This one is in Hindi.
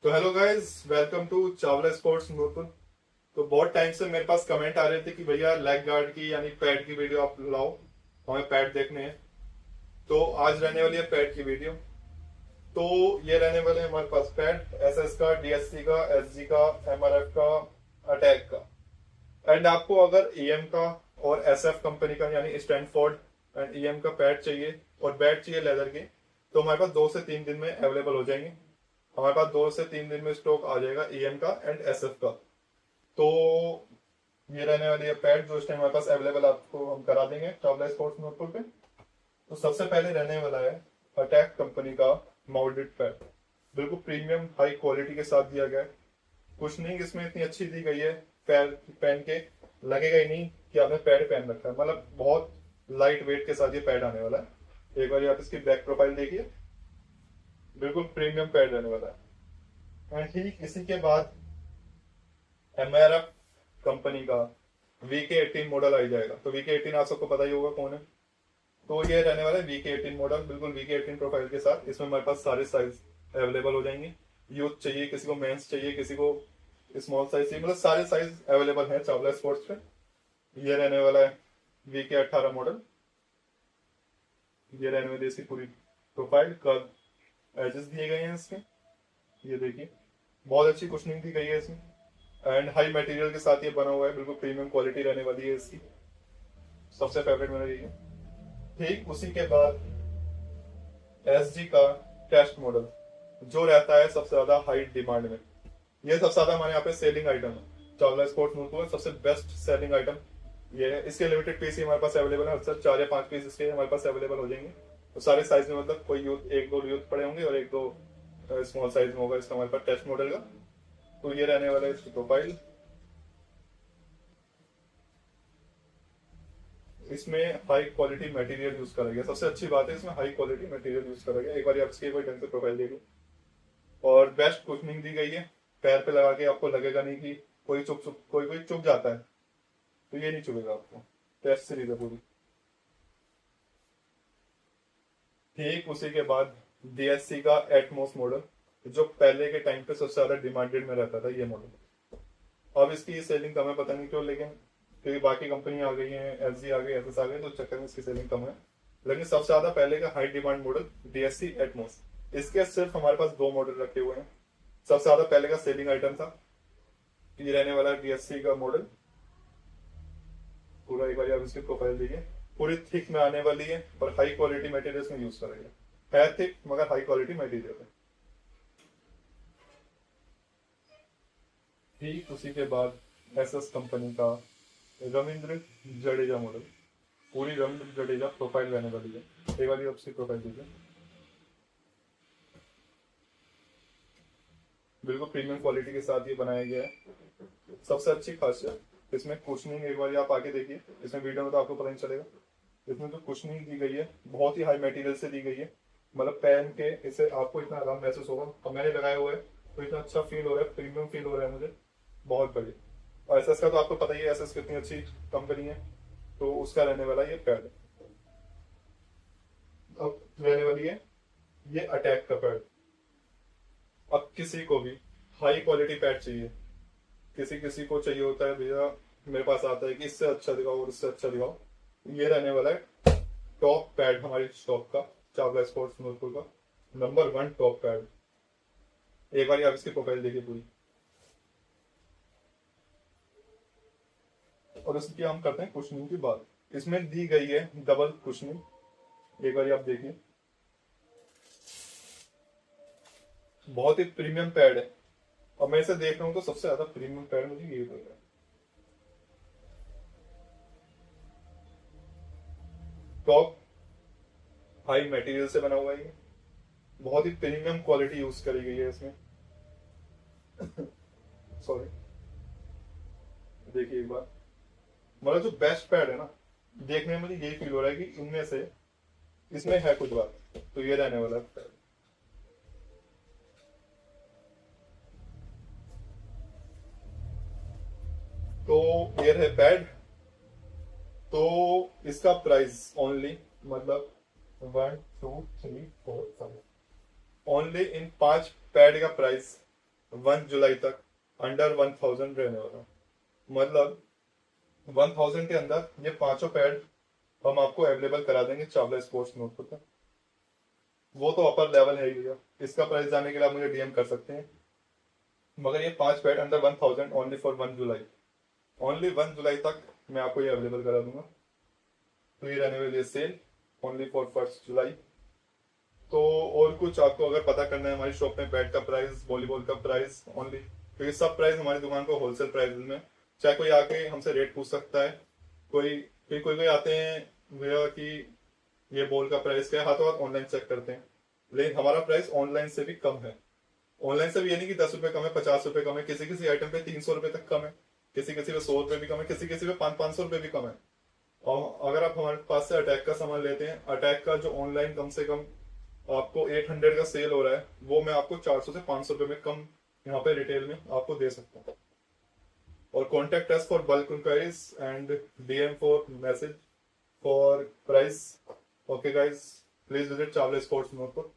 तो hello guys, welcome to Chawla sports Noorpur. तो बहुत टाइम से मेरे पास कमेंट आ रहे थे कि भैया लेग गार्ड की यानी पैड की वीडियो आप लाओ, हमें पैड देखने हैं। तो आज रहने वाली है पैड की वीडियो। तो ये रहने वाले हैं हमारे पास पैड एसएस का, डीएससी का, एसजी का, एमआरएफ का, अटैक का। एंड आपको अगर ईएम का और एसएफ कंपनी का यानी स्टैनफोर्ड एंड ईएम का पैड चाहिए और बैट चाहिए लेदर की, तो हमारे पास 2 से 3 दिन में अवेलेबल हो जाएंगे। हमारे पास 2 से 3 दिन में स्टॉक आ जाएगा ईएम का एंड एसएफ का। तो ये रहने वाली है पैड जो इस टाइम हमारे पास अवेलेबल, आपको हम करा देंगे चावला स्पोर्ट्स नोटपुर पे। तो सबसे पहले रहने वाला है अटैक कंपनी का माउल्डेड पैड, बिल्कुल प्रीमियम हाई क्वालिटी के साथ दिया गया है। कुशनिंग इसमें इतनी अच्छी दी गई है, पैर पहन के लगेगा ही नहीं कि आपने पैड पहन रखा है। मतलब बहुत लाइट वेट के साथ ये पैड आने वाला है। एक बार आप इसकी बैक प्रोफाइल देखिए, बिल्कुल प्रीमियम पैड रहने वाला है। एंड ठीक इसी के बाद एमआरएफ कंपनी का VK18 मॉडल आ जाएगा। तो VK18 आप सबको पता ही होगा कौन है। तो ये रहने वाला है VK18 मॉडल, बिल्कुल VK18 प्रोफाइल के साथ। इसमें हमारे पास सारे साइज अवेलेबल हो जाएंगे। यूथ चाहिए किसी को, मेंस चाहिए किसी को, स्मॉल साइज चाहिए, मतलब सारे साइज अवेलेबल हैं चावला स्पोर्ट्स पे। ये रहने वाला है VK18 मॉडल। ये रहने वाली इसकी पूरी प्रोफाइल, कर्व एजेस दिए गए हैं इसके, ये देखिए बहुत अच्छी कुशनिंग दी गई है इसमें। एंड हाई मटेरियल के साथ ये बना हुआ है, बिल्कुल प्रीमियम क्वालिटी रहने वाली है इसकी। सबसे फेवरेट मेरा यही है। ठीक उसी के बाद एसजी का टेस्ट मॉडल जो रहता है सबसे ज्यादा हाई डिमांड में। ये सबसे ज्यादा हमारे यहाँ पे सेलिंग आइटम है चावला स्पोर्ट्स नूरपुर, सबसे बेस्ट सेलिंग आइटम ये है। इसके लिमिटेड पीस ही हमारे पास अवेलेबल है, अक्सर 4 या 5 पीस इसके हमारे पास अवेलेबल हो जाएंगे। तो सारे साइज में, मतलब कोई यूथ, 1-2 यूथ पड़े होंगे और 1-2 स्मॉल साइज में होगा इसका हमारे पास टेस्ट मॉडल का। तो ये रहने वाला है इसकी प्रोफाइल। इसमें हाई क्वालिटी मटेरियल यूज करा गया, सबसे अच्छी बात है इसमें हाई क्वालिटी मटेरियल यूज करा गया। एक बार आप इसकी कोई ढंग से प्रोफाइल देखो, और बेस्ट कुशनिंग दी गई है। पैर पे लगा के आपको लगेगा नहीं कि कोई कोई कोई चुभ जाता है, तो ये नहीं चुभेगा आपको। टेस्ट सीरीज है पूरी। ठीक उसी के बाद डीएससी का एटमोस मॉडल, जो पहले के टाइम पे सबसे ज्यादा डिमांडेड में रहता था ये मॉडल। अब इसकी सेलिंग कम है, पता नहीं क्यों, लेकिन क्योंकि बाकी कंपनी आ गई है, एसजी आ गई, एसएस आ गई, तो उस चक्कर में इसकी सेलिंग कम है। लेकिन सबसे ज्यादा पहले का high demand model DSC Atmos. इसके सिर्फ हमारे पास 2 मॉडल रखे हुए हैं। सबसे ज्यादा पहले का सेलिंग आइटम था ये रहने वाला डीएससी का मॉडल। पूरा एक बार आप इसकी प्रोफाइल देखिए, पूरी थिक में आने वाली है और हाई क्वालिटी मटेरियल में यूज करेंगे। है थिक मगर हाई क्वालिटी मटेरियल है। ठीक उसी के बाद एसएस कंपनी का रविंद्र जडेजा मॉडल, पूरी रविंद्र जडेजा प्रोफाइल रहने वाली है। एक बार आपसी प्रोफाइल दीजिए, बिल्कुल प्रीमियम क्वालिटी के साथ ये बनाया गया है। सबसे अच्छी खासियत इसमें कुशनिंग, एक बार आप आके देखिए, इसमें वीडियो में तो आपको पता नहीं चलेगा। इसमें जो कुशनिंग दी गई है बहुत ही हाई मटेरियल से दी गई है। मतलब पहन के इसे आपको इतना आराम महसूस होगा, और मैंने लगाया हुआ है तो इतना अच्छा फील हो रहा है, प्रीमियम फील हो रहा है मुझे, बहुत बढ़िया। और एसएस का तो आपको पता ही है, एसएस कितनी अच्छी कंपनी है। तो उसका रहने वाला ये पैड। अब रहने वाली है ये अटैक का पैड। अब किसी को भी हाई क्वालिटी पैड चाहिए, किसी किसी को चाहिए होता है भैया, मेरे पास आता है कि इससे अच्छा दिखाओ और इससे अच्छा दिखाओ, ये रहने वाला है टॉप पैड हमारी शॉप का, चावला स्पोर्ट्स नूरपुर का नंबर 1 टॉप पैड। एक बार आप इसकी प्रोफाइल देखिए पूरी, और इसकी हम करते हैं कुशनिंग की बात। इसमें दी गई है डबल कुशनिंग, एक बार आप देखिए, बहुत ही प्रीमियम पैड है। और मैं इसे देख रहा हूँ तो सबसे ज्यादा प्रीमियम पैड मुझे ये लग रहा है। टॉप हाई मटेरियल से बना हुआ है ये, बहुत ही प्रीमियम क्वालिटी यूज करी गई है इसमें। सॉरी, देखिए एक बार, मतलब जो बेस्ट पैड है ना, देखने में मुझे यही फील हो रहा है कि इनमें से इसमें है कुछ बात। तो ये रहने वाला है। तो ये रहे पैड। तो इसका प्राइस ओनली, मतलब 1 2 3 4 5, ओनली इन 5 पैड का प्राइस 1 जुलाई तक अंडर 1000 रहने वाला है। मतलब 1000 के अंदर ये पांचों पैड हम आपको अवेलेबल करा देंगे चावला स्पोर्ट्स नोटबुक पे। वो तो अपर लेवल है ही भैया, इसका प्राइस जानने के लिए आप मुझे डीएम कर सकते हैं। मगर ये 5 pad under 1000 only for 1 July, only 1 जुलाई तक मैं आपको ये अवेलेबल करा दूंगा। तो ये रहने वाली है सेल ओनली फॉर 1 जुलाई। तो और कुछ आपको अगर पता करना है हमारी शॉप में बैट का प्राइस, वॉलीबॉल का प्राइस ओनली, तो ये सब प्राइस हमारी दुकान को होलसेल प्राइस में, चाहे कोई आके हमसे रेट पूछ सकता है। कोई आते हैं भैया कि ये बॉल का प्राइस क्या है, हाथों हाथ ऑनलाइन चेक करते हैं, लेकिन हमारा प्राइस ऑनलाइन से भी कम है। ऑनलाइन से भी ये नहीं कि 10 रुपए कम है, 50 रुपए कम है, किसी किसी आइटम पे 300 रुपए तक कम है, किसी किसी पे 100 रुपए भी कम है, किसी किसी पे 500 रुपए भी कम है। और अगर आप हमारे पास से अटैक का सामान लेते हैं, अटैक का जो ऑनलाइन कम से कम आपको 800 का सेल हो रहा है, वो मैं आपको 400 से 500 रुपए में कम यहाँ पे रिटेल में आपको दे सकता हूँ। और contact us for bulk inquiries and DM for message for price. Okay guys, please visit Chawla sports notebook.